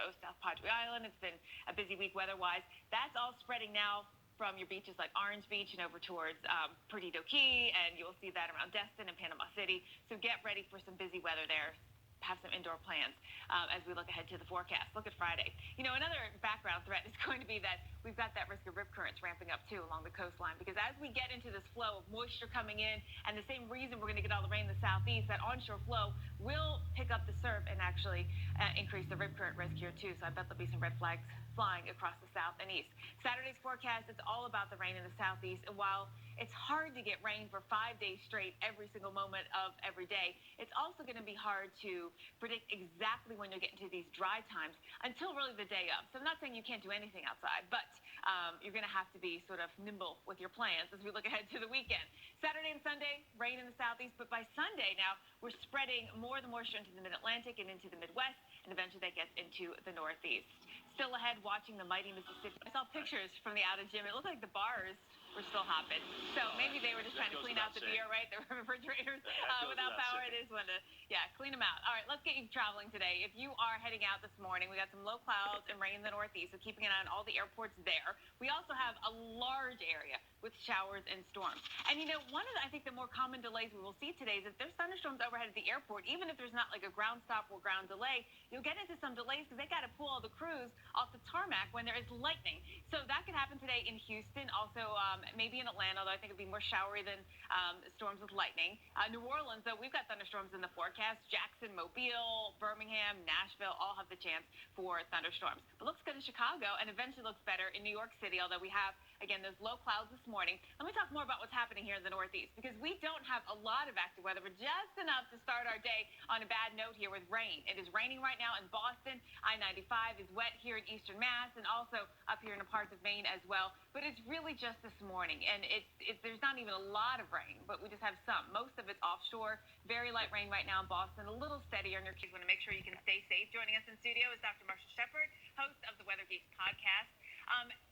coast, South Padre Island. It's been a busy week weather-wise. That's all spreading now from your beaches like Orange Beach and over towards Perdido Key, and you'll see that around Destin and Panama City. So get ready for some busy weather there. Have some indoor plans as we look ahead to the forecast. Look at Friday. You know, another background threat is going to be that we've got that risk of rip currents ramping up too along the coastline, because as we get into this flow of moisture coming in, and the same reason we're going to get all the rain in the southeast, that onshore flow will pick up the surf and actually increase the rip current risk here too. So I bet there'll be some red flags flying across the south and east. Saturday's forecast, it's all about the rain in the southeast, and while it's hard to get rain for 5 days straight every single moment of every day, it's also going to be hard to predict exactly when you'll get into these dry times until really the day of. So I'm not saying you can't do anything outside, but you're going to have to be sort of nimble with your plans as we look ahead to the weekend. Saturday and Sunday, rain in the southeast, but by Sunday now, we're spreading more of the moisture into the mid-Atlantic and into the Midwest, and eventually that gets into the Northeast. Still ahead, watching the mighty Mississippi. I saw pictures from the outer gym. It looked like the bars were still hopping. So maybe they were just trying to clean out the beer, right? The refrigerators without power. It is one to, clean them out. All right, let's get you traveling today. If you are heading out this morning, we got some low clouds and rain in the Northeast, so keeping an eye on all the airports there. We also have a large area with showers and storms. And you know, one of the, I think the more common delays we will see today is if there's thunderstorms overhead at the airport, even if there's not like a ground stop or ground delay, you'll get into some delays because they got to pull all the crews off the tarmac when there is lightning. So that could happen today in Houston, also maybe in Atlanta, although I think it'll be more showery than storms with lightning. New Orleans, though, we've got thunderstorms in the forecast. Jackson, Mobile, Birmingham, Nashville all have the chance for thunderstorms. But looks good in Chicago and eventually looks better in New York City, although we have, again, those low clouds this morning. Let me talk more about what's happening here in the Northeast, because we don't have a lot of active weather, but just enough to start our day on a bad note here with rain. It is raining right now in Boston. I-95 is wet here in eastern Mass and also up here in the parts of Maine as well. But it's really just this morning, and there's not even a lot of rain, but we just have some. Most of it's offshore. Very light rain right now in Boston, a little steadier in your kids. Want to make sure you can stay safe. Joining us in studio is Dr. Marshall Shepard, host of the Weather Geeks podcast.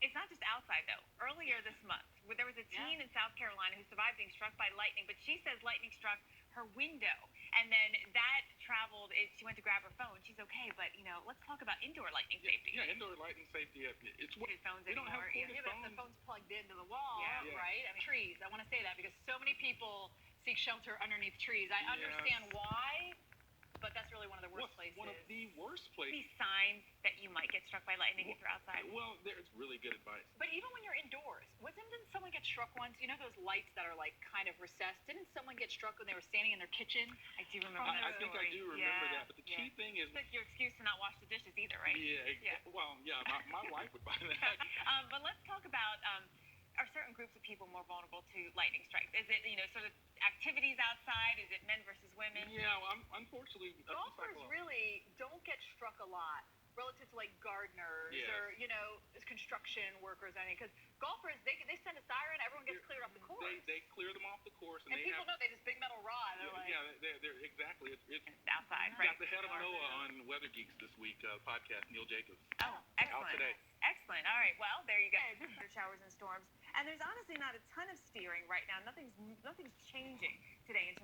It's not just outside, though. Earlier this month, there was a teen in South Carolina who survived being struck by lightning, but she says lightning struck her window, and then that traveled. She went to grab her phone. She's okay, but you know, let's talk about indoor lightning safety. Yeah, indoor lightning safety. It's what phones we don't have but if the phone's plugged into the wall, right? I mean, trees. I want to say that because so many people seek shelter underneath trees. I understand why. But that's really one of the worst places. One of the worst places. Any signs that you might get struck by lightning if you're outside? Well, there's really good advice. But even when you're indoors, didn't someone get struck once? You know those lights that are like kind of recessed? Didn't someone get struck when they were standing in their kitchen? I do remember that I think I do remember that. But the key thing is... It's like your excuse to not wash the dishes either, right? Yeah. Well, my wife would buy that. But let's talk about... are certain groups of people more vulnerable to lightning strikes? Is it, sort of activities outside? Is it men versus women? Yeah, unfortunately... Golfers really don't get struck a lot relative to, like, gardeners or, construction workers. I mean, because golfers, they send a siren, everyone gets cleared off the course. They clear them off the course. And people know they just big metal rod. They're exactly. It's outside, right? Got the head of NOAA on Weather Geeks this week, podcast, Neil Jacobs. Oh, excellent. Out today. Excellent. All right. Well, there you go. Showers and storms. And there's honestly not a ton of steering right now. Nothing's changing today in terms